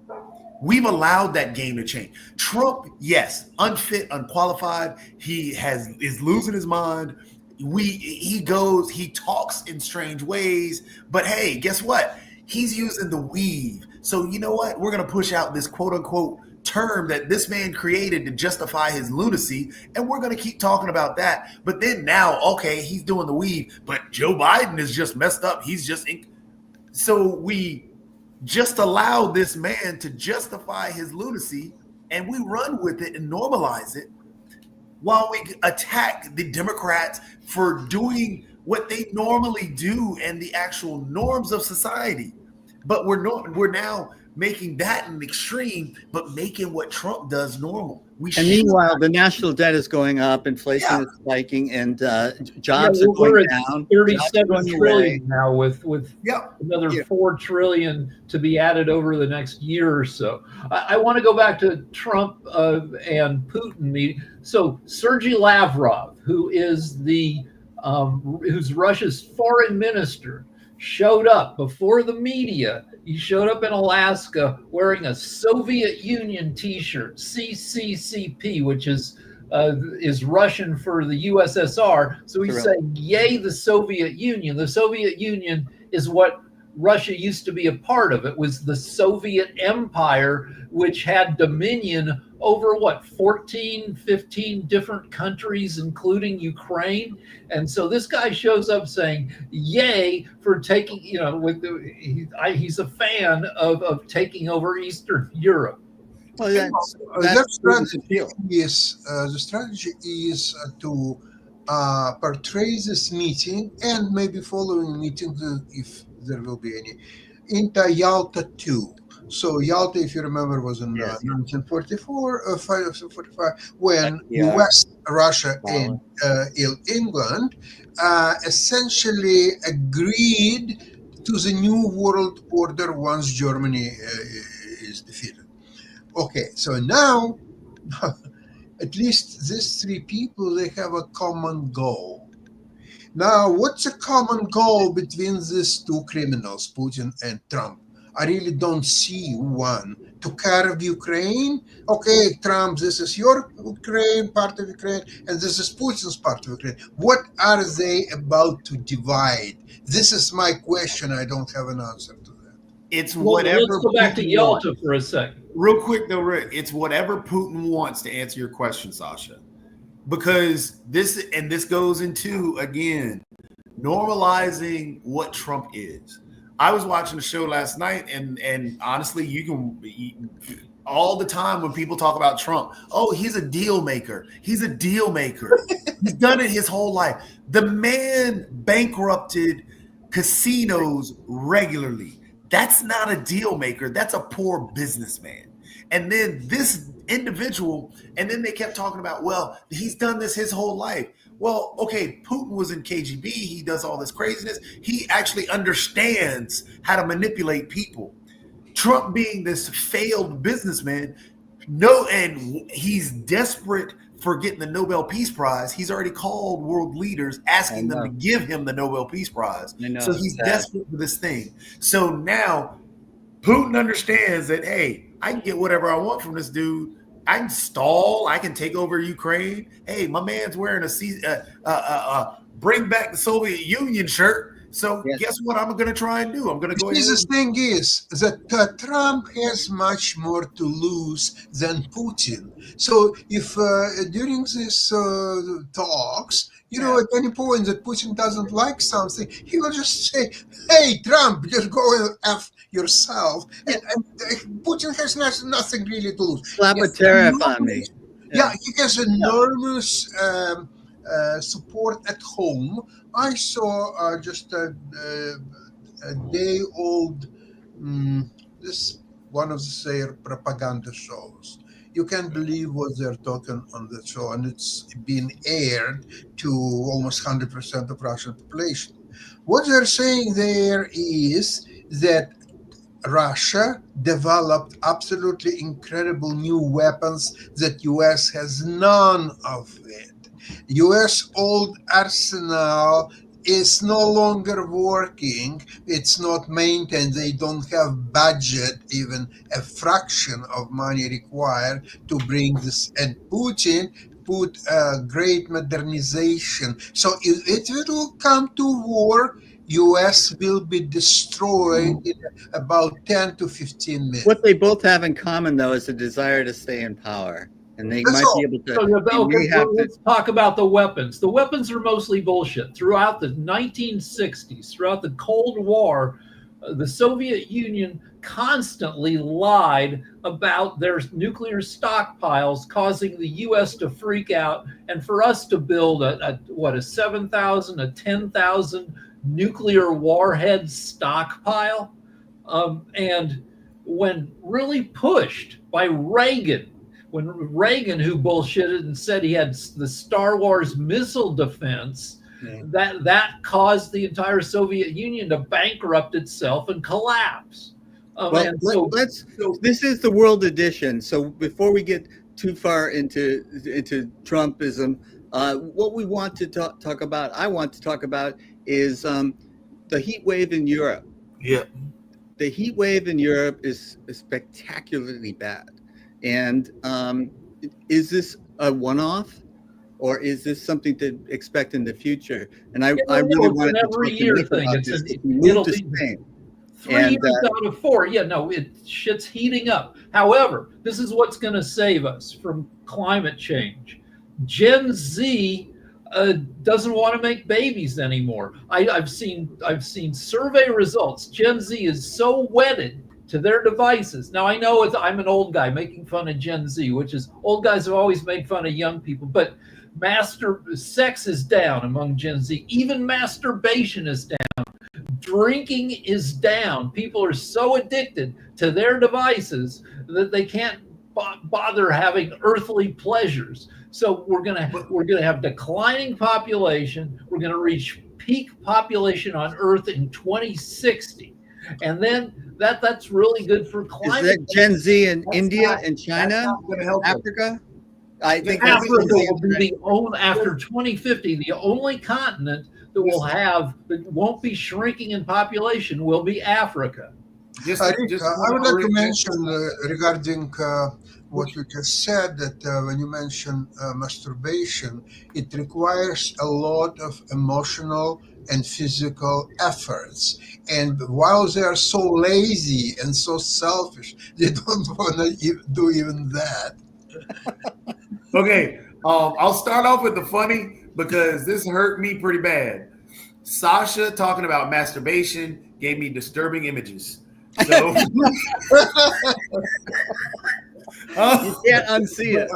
We've allowed that game to change. Trump, yes, unfit, unqualified. He is losing his mind. He talks in strange ways. But hey, guess what? He's using the weave. So you know what? We're going to push out this quote unquote term that this man created to justify his lunacy, and we're going to keep talking about that. But then now, okay, he's doing the weave, but Joe Biden is just messed up. So we just allow this man to justify his lunacy, and we run with it and normalize it while we attack the Democrats for doing what they normally do and the actual norms of society. But we're now making that an extreme, but making what Trump does normal. And meanwhile, the national debt is going up, inflation is spiking, and jobs are going down. 37 trillion now, with another Yeah. 4 trillion to be added over the next year or so. I want to go back to Trump and Putin meeting. So Sergei Lavrov, who is who's Russia's foreign minister, showed up before the media. He showed up in Alaska wearing a Soviet Union T-shirt, CCCP, which is Russian for the USSR. So he's saying, "Yay, the Soviet Union!" The Soviet Union is what Russia used to be a part of. It was the Soviet Empire, which had dominion over 14, 15 different countries, including Ukraine. And so this guy shows up saying, yay for taking, he's a fan of taking over Eastern Europe. Well, the strategy is to portray this meeting and maybe following meetings, if there will be any, into Yalta 2. So Yalta, if you remember, was in 1944, 45, when US, Russia, and England essentially agreed to the new world order once Germany is defeated. Okay, so now, at least these three people, they have a common goal. Now, what's a common goal between these two criminals, Putin and Trump? I really don't see one. To carve Ukraine? Okay, Trump, this is your Ukraine, part of Ukraine, and this is Putin's part of Ukraine. What are they about to divide? This is my question. I don't have an answer to It's Well, whatever. let's go back to Putin Yalta wants. for a second. Real quick though, Rick, it's whatever Putin wants, to answer your question, Sasha. Because this goes into, again, normalizing what Trump is. I was watching the show last night, and honestly, you can all the time when people talk about Trump, oh, he's a deal maker. He's a deal maker. He's done it his whole life. The man bankrupted casinos regularly. That's not a deal maker. That's a poor businessman. And then this individual, and then they kept talking about, well, he's done this his whole life. Well, okay, Putin was in KGB. He does all this craziness. He actually understands how to manipulate people. Trump, being this failed businessman, and he's desperate for getting the Nobel Peace Prize. He's already called world leaders asking them to give him the Nobel Peace Prize. So he's desperate for this thing. So now Putin understands that, hey, I can get whatever I want from this dude. I can stall. I can take over Ukraine. Hey, my man's wearing a bring back the Soviet Union shirt. So guess what I'm going to try and do? I'm going to go ahead. The thing is that Trump has much more to lose than Putin. So if during these talks, at any point that Putin doesn't like something, he will just say, hey, Trump, just go and F yourself. And Putin has nothing really to lose. Slap a tariff on me. Yeah, he has enormous support at home. I saw just a day old, this one of their propaganda shows. You can't believe what they're talking on the show, and it's been aired to almost 100% of Russian population. What they're saying there is that Russia developed absolutely incredible new weapons that US has none of it. US old arsenal is no longer working. It's not maintained. They don't have budget, even a fraction of money required to bring this. And Putin put a great modernization. So if it will come to war, US will be destroyed in about 10 to 15 minutes. What they both have in common, though, is a desire to stay in power. And they might be able to. Let's talk about the weapons. The weapons are mostly bullshit. Throughout the 1960s, throughout the Cold War, the Soviet Union constantly lied about their nuclear stockpiles, causing the U.S. to freak out, and for us to build a 7,000, a 10,000 nuclear warhead stockpile. And when really pushed by Reagan, who bullshitted and said he had the Star Wars missile defense, that caused the entire Soviet Union to bankrupt itself and collapse. This is the world edition. So before we get too far into Trumpism, what we want to talk about, I want to talk about, is the heat wave in Europe. Yeah. The heat wave in Europe is spectacularly bad. And is this a one-off, or is this something to expect in the future? And I really want to every year thing. It'll be Spain. 3 years out of 4. Shit's heating up. However, this is what's going to save us from climate change. Gen Z doesn't want to make babies anymore. I've seen survey results. Gen Z is so wedded to their devices. Now, I know I'm an old guy making fun of Gen Z, which is, old guys have always made fun of young people, but sex is down among Gen Z. Even masturbation is down. Drinking is down. People are so addicted to their devices that they can't bother having earthly pleasures. So we're gonna have declining population. We're gonna reach peak population on Earth in 2060, and then that's really good for climate. Is that Gen Z in India and China, Africa? I think Africa will be after 2050, the only continent that won't be shrinking in population will be Africa. I would like to mention regarding what you just said, that when you mention masturbation, it requires a lot of emotional and physical efforts. And while they are so lazy and so selfish, they don't want to do even that. Okay, I'll start off with the funny because this hurt me pretty bad. Sasha talking about masturbation gave me disturbing images. So You can't unsee it.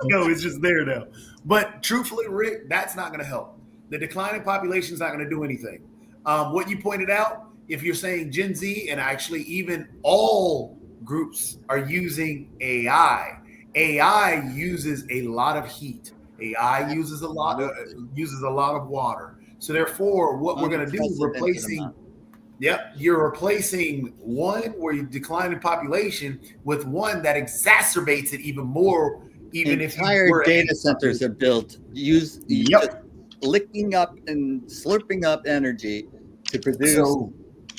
no, it's just there now. But truthfully, Rick, that's not going to help. The declining population is not going to do anything. What you pointed out, if you're saying Gen Z and actually even all groups are using AI, AI uses a lot of heat. AI uses a lot of water. So therefore, what we're going to do is replacing. Yep, you're replacing one where you decline in population with one that exacerbates it even more. Even Entire if data centers are built just licking up and slurping up energy to produce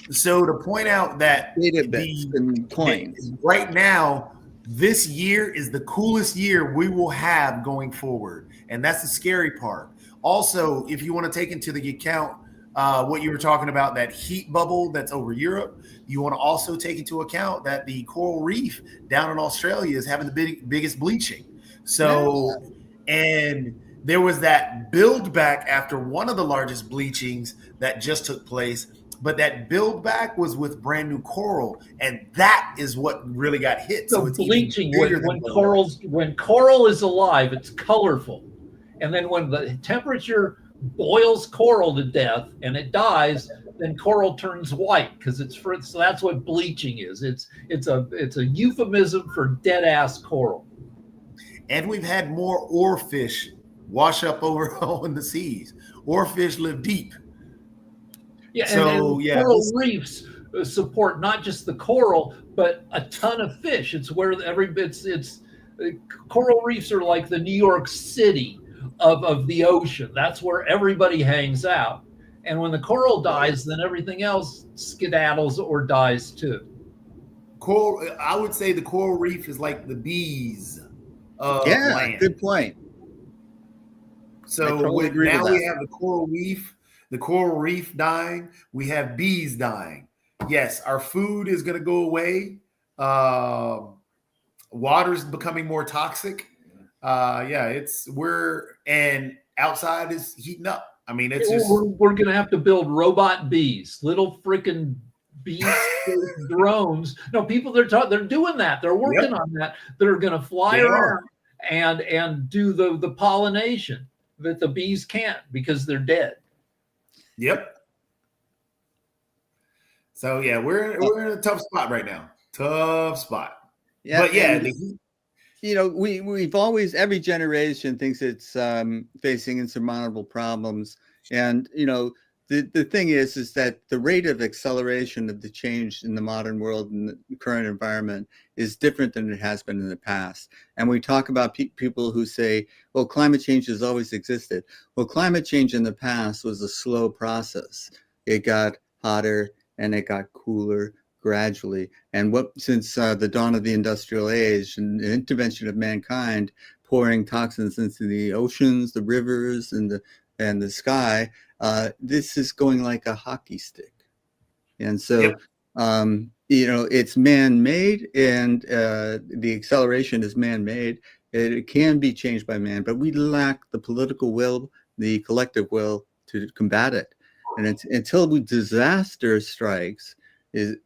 So to point out that data bits and coins. right now, this year is the coolest year we will have going forward, and that's the scary part. Also, if you want to take into the account what you were talking about, that heat bubble that's over Europe, you want to also take into account that the coral reef down in Australia is having the biggest bleaching. So, and there was that build back after one of the largest bleachings that just took place, but that build back was with brand new coral, and that is what really got hit. So it's bleaching when coral is alive, it's colorful, and then when the temperature boils coral to death and it dies, then coral turns white because so that's what bleaching is. It's a euphemism for dead ass coral. And we've had more oarfish wash up over in the seas. Oarfish live deep. Yeah, and coral reefs support not just the coral, but a ton of fish. It's where it's coral reefs are like the New York City of the ocean. That's where everybody hangs out. And when the coral dies, then everything else skedaddles or dies too. Coral, I would say the coral reef is like the bees of land. Good point. So totally agree now with we have the coral reef dying. We have bees dying. Yes, our food is going to go away. Water's becoming more toxic. And outside is heating up. I mean, we're going to have to build robot bees, little freaking bees drones. No, people they're doing that. They're working on that. They're going to fly around and do the pollination that the bees can't because they're dead. Yep. So yeah, we're in a tough spot right now. Tough spot. Yeah, but yeah, we've always, every generation thinks it's facing insurmountable problems, and the thing is that the rate of acceleration of the change in the modern world and the current environment is different than it has been in the past. And we talk about people who say, well, climate change has always existed. Well, climate change in the past was a slow process. It got hotter and it got cooler gradually. And since the dawn of the industrial age and the intervention of mankind, pouring toxins into the oceans, the rivers, and the sky, this is going like a hockey stick. And so, it's man-made, and the acceleration is man-made. It can be changed by man, but we lack the political will, the collective will to combat it. And it's until disaster strikes,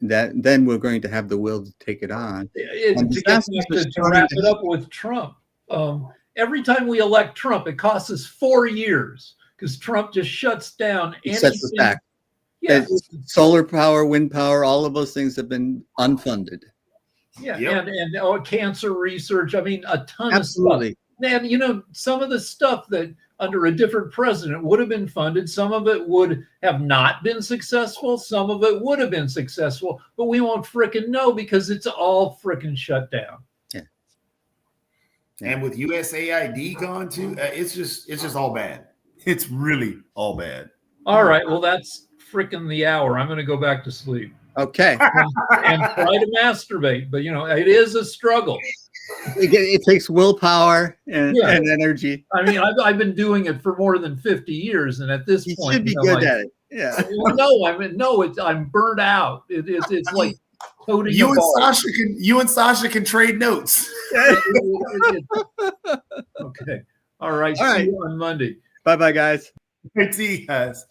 then we're going to have the will to take it on. To wrap it up with Trump, every time we elect Trump, it costs us 4 years because Trump just shuts down anything. Sets us back. Yes. Solar power, wind power, all of those things have been unfunded. Yeah, and cancer research. I mean, a ton Absolutely. of stuff. And some of the stuff that under a different president would have been funded, some of it would have not been successful, some of it would have been successful, but we won't frickin' know because it's all frickin' shut down. Yeah. And with USAID gone too, it's just all bad. It's really all bad. All right, well, that's frickin' the hour. I'm going to go back to sleep. Okay. And try to masturbate, but it is a struggle. it takes willpower and, Yeah. and energy. I mean, I've been doing it for more than 50 years, and at this You point, should be good at it. Yeah. Well, no, I'm burnt out. It's like toting You a and ball. Sasha can trade notes. Okay. All right. All right. See you on Monday. Bye-bye, guys. See you guys.